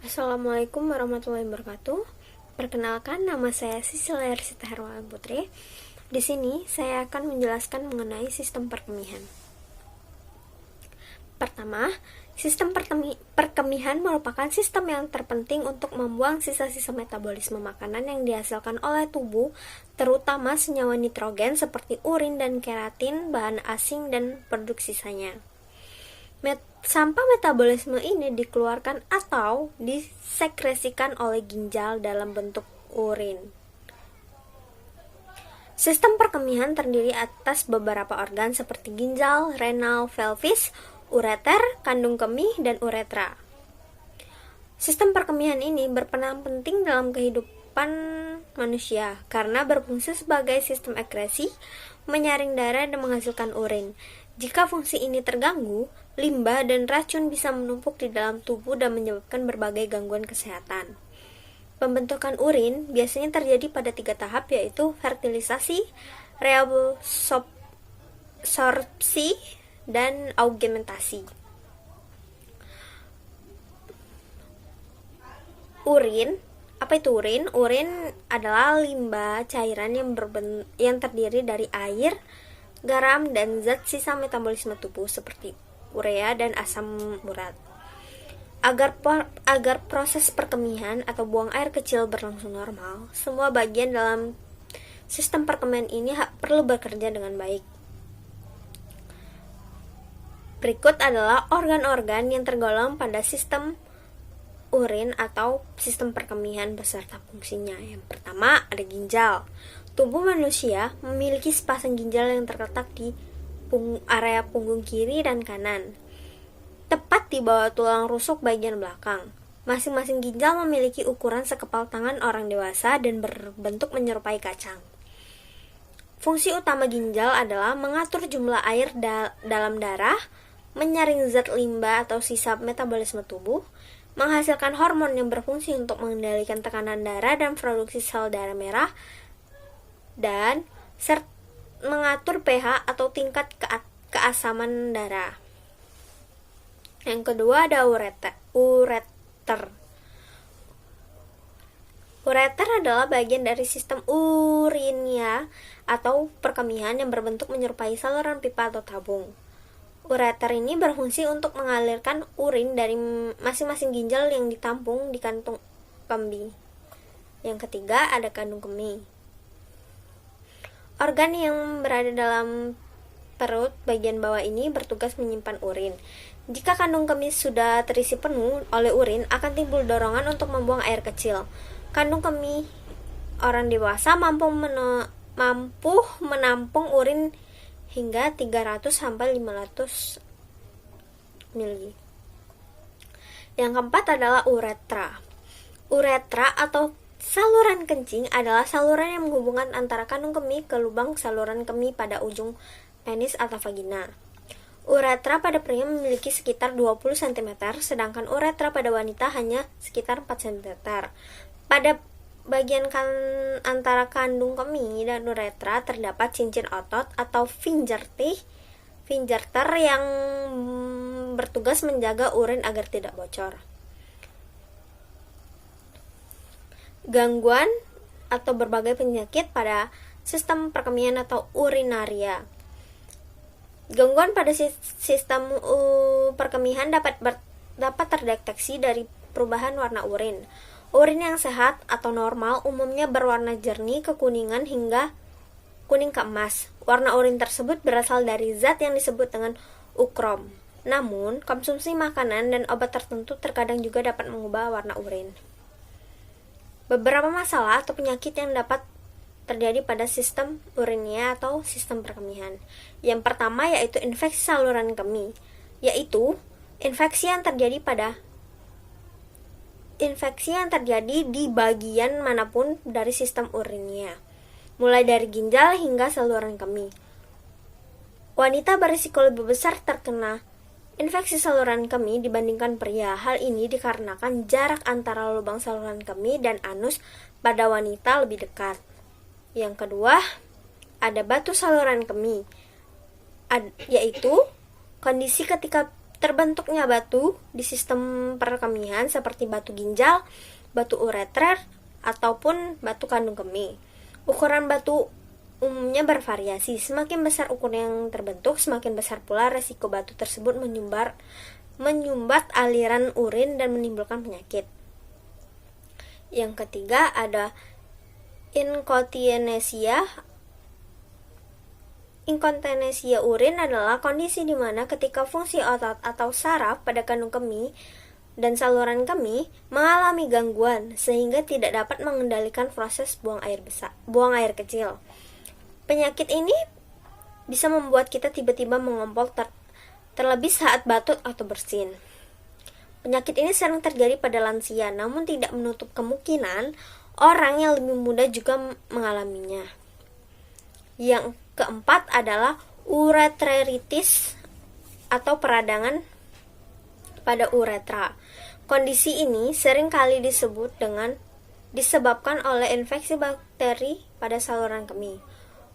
Assalamualaikum warahmatullahi wabarakatuh. Perkenalkan, nama saya Sisil Hersita Hermawan Putri. Di sini saya akan menjelaskan mengenai sistem perkemihan. Pertama, sistem perkemihan merupakan sistem yang terpenting untuk membuang sisa-sisa metabolisme makanan yang dihasilkan oleh tubuh, terutama senyawa nitrogen seperti urin dan keratin, bahan asing, dan produk sisanya. Sampah metabolisme ini dikeluarkan atau disekresikan oleh ginjal dalam bentuk urin. Sistem perkemihan terdiri atas beberapa organ seperti ginjal, renal, pelvis, ureter, kandung kemih, dan uretra. Sistem perkemihan ini berperan penting dalam kehidupan manusia karena berfungsi sebagai sistem ekskresi, menyaring darah, dan menghasilkan urin. Jika fungsi ini terganggu, limbah dan racun bisa menumpuk di dalam tubuh dan menyebabkan berbagai gangguan kesehatan. Pembentukan urin biasanya terjadi pada 3 tahap, yaitu fertilisasi, reabsorpsi, dan augmentasi. Urin, apa itu urin? Urin adalah limbah cairan yang terdiri dari air, garam, dan zat sisa metabolisme tubuh seperti urea dan asam urat. Agar proses perkemihan atau buang air kecil berlangsung normal, semua bagian dalam sistem perkemihan ini perlu bekerja dengan baik. Berikut adalah organ-organ yang tergolong pada sistem urin atau sistem perkemihan beserta fungsinya. Yang pertama, ada ginjal. Tubuh manusia memiliki sepasang ginjal yang terletak di area punggung kiri dan kanan, tepat di bawah tulang rusuk bagian belakang. Masing-masing ginjal memiliki ukuran sekepal tangan orang dewasa dan berbentuk menyerupai kacang. Fungsi utama ginjal adalah mengatur jumlah air dalam darah, menyaring zat limbah atau sisa metabolisme tubuh, menghasilkan hormon yang berfungsi untuk mengendalikan tekanan darah dan produksi sel darah merah, dan mengatur pH atau tingkat keasaman darah. Yang kedua ada ureter. Ureter adalah bagian dari sistem urinia atau perkemihan yang berbentuk menyerupai saluran pipa atau tabung. Ureter ini berfungsi untuk mengalirkan urin dari masing-masing ginjal yang ditampung di kantung kemih. Yang ketiga ada kandung kemih. Organ yang berada dalam perut bagian bawah ini bertugas menyimpan urin. Jika kandung kemih sudah terisi penuh oleh urin, akan timbul dorongan untuk membuang air kecil. Kandung kemih orang dewasa mampu menampung urin hingga 300 sampai 500 ml. Yang keempat adalah uretra. Uretra atau saluran kencing adalah saluran yang menghubungkan antara kandung kemih ke lubang saluran kemih pada ujung penis atau vagina. Uretra pada pria memiliki sekitar 20 cm, sedangkan uretra pada wanita hanya sekitar 4 cm. Pada bagian antara kandung kemih dan uretra terdapat cincin otot atau Wingerter yang bertugas menjaga urin agar tidak bocor. Gangguan atau berbagai penyakit pada sistem perkemihan atau urinaria. Gangguan pada sistem perkemihan dapat terdeteksi dari perubahan warna urin. Urin yang sehat atau normal umumnya berwarna jernih kekuningan hingga kuning keemas. Warna urin tersebut berasal dari zat yang disebut dengan ukrom. Namun, konsumsi makanan dan obat tertentu terkadang juga dapat mengubah warna urin. Beberapa masalah atau penyakit yang dapat terjadi pada sistem urinia atau sistem perkemihan. Yang pertama yaitu infeksi saluran kemih, yaitu infeksi yang terjadi di bagian manapun dari sistem urinia, mulai dari ginjal hingga saluran kemih. Wanita berisiko lebih besar terkena infeksi saluran kemih dibandingkan pria. Hal ini dikarenakan jarak antara lubang saluran kemih dan anus pada wanita lebih dekat. Yang kedua, ada batu saluran kemih, yaitu kondisi ketika terbentuknya batu di sistem perkemihan seperti batu ginjal, batu ureter, ataupun batu kandung kemih. Ukuran batu umumnya bervariasi. Semakin besar ukuran yang terbentuk, semakin besar pula resiko batu tersebut menyumbat aliran urin dan menimbulkan penyakit. Yang ketiga ada inkontinensia. Inkontinensia urin adalah kondisi di mana ketika fungsi otot atau saraf pada kandung kemih dan saluran kemih mengalami gangguan sehingga tidak dapat mengendalikan proses buang air kecil. Penyakit ini bisa membuat kita tiba-tiba mengompol terlebih saat batuk atau bersin. Penyakit ini sering terjadi pada lansia, namun tidak menutup kemungkinan orang yang lebih muda juga mengalaminya. Yang keempat adalah ureteritis atau peradangan pada uretra. Kondisi ini sering kali disebabkan oleh infeksi bakteri pada saluran kemih.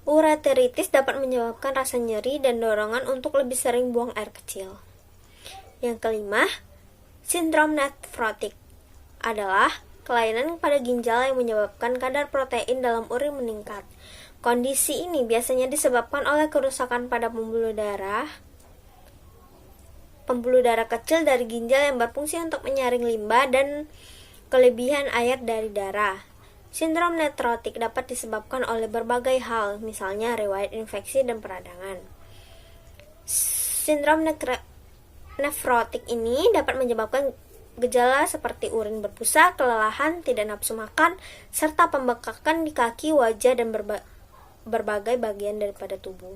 Ureteritis dapat menyebabkan rasa nyeri dan dorongan untuk lebih sering buang air kecil. Yang kelima, sindrom nefrotik adalah kelainan pada ginjal yang menyebabkan kadar protein dalam urin meningkat. Kondisi ini biasanya disebabkan oleh kerusakan pada pembuluh darah kecil dari ginjal yang berfungsi untuk menyaring limbah dan kelebihan air dari darah. Sindrom nefrotik dapat disebabkan oleh berbagai hal, misalnya riwayat infeksi dan peradangan. Sindrom nefrotik ini dapat menyebabkan gejala seperti urin berbusa, kelelahan, tidak nafsu makan, serta pembekakan di kaki, wajah, dan berbagai bagian daripada tubuh.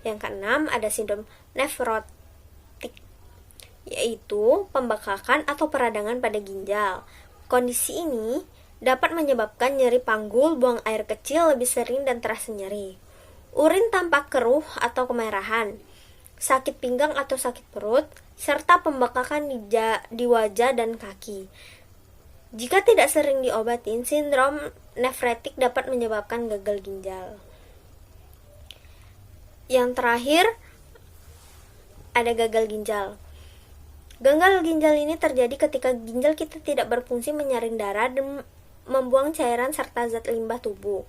Yang keenam ada sindrom nefrotik, yaitu pembekakan atau peradangan pada ginjal. Kondisi ini dapat menyebabkan nyeri panggul, buang air kecil lebih sering dan terasa nyeri. Urin tampak keruh atau kemerahan, sakit pinggang atau sakit perut, serta pembekakan di wajah dan kaki. Jika tidak sering diobatin, sindrom nefrotik dapat menyebabkan gagal ginjal. Yang terakhir, ada gagal ginjal. Gagal ginjal ini terjadi ketika ginjal kita tidak berfungsi menyaring darah dan membuang cairan serta zat limbah tubuh.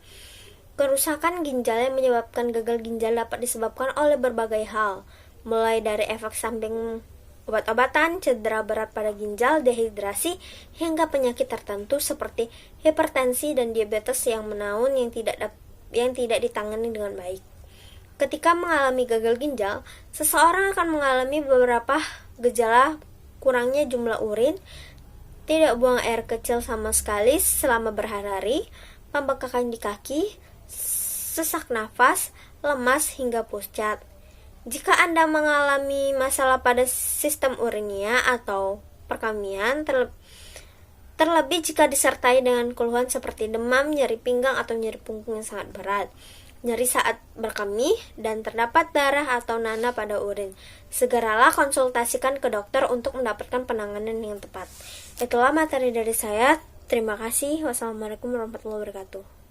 Kerusakan ginjal yang menyebabkan gagal ginjal dapat disebabkan oleh berbagai hal, mulai dari efek samping obat-obatan, cedera berat pada ginjal, dehidrasi, hingga penyakit tertentu seperti hipertensi dan diabetes yang menaun yang tidak ditangani dengan baik. Ketika mengalami gagal ginjal, seseorang akan mengalami beberapa gejala: kurangnya jumlah urin, tidak buang air kecil sama sekali selama berhari-hari, pembekakan di kaki, sesak nafas, lemas, hingga pucat. Jika Anda mengalami masalah pada sistem urinnya atau perkemihan, terlebih jika disertai dengan keluhan seperti demam, nyeri pinggang atau nyeri punggung yang sangat berat, nyeri saat berkemih, dan terdapat darah atau nanah pada urin, segeralah konsultasikan ke dokter untuk mendapatkan penanganan yang tepat. Itulah materi dari saya. Terima kasih. Wassalamualaikum warahmatullahi wabarakatuh.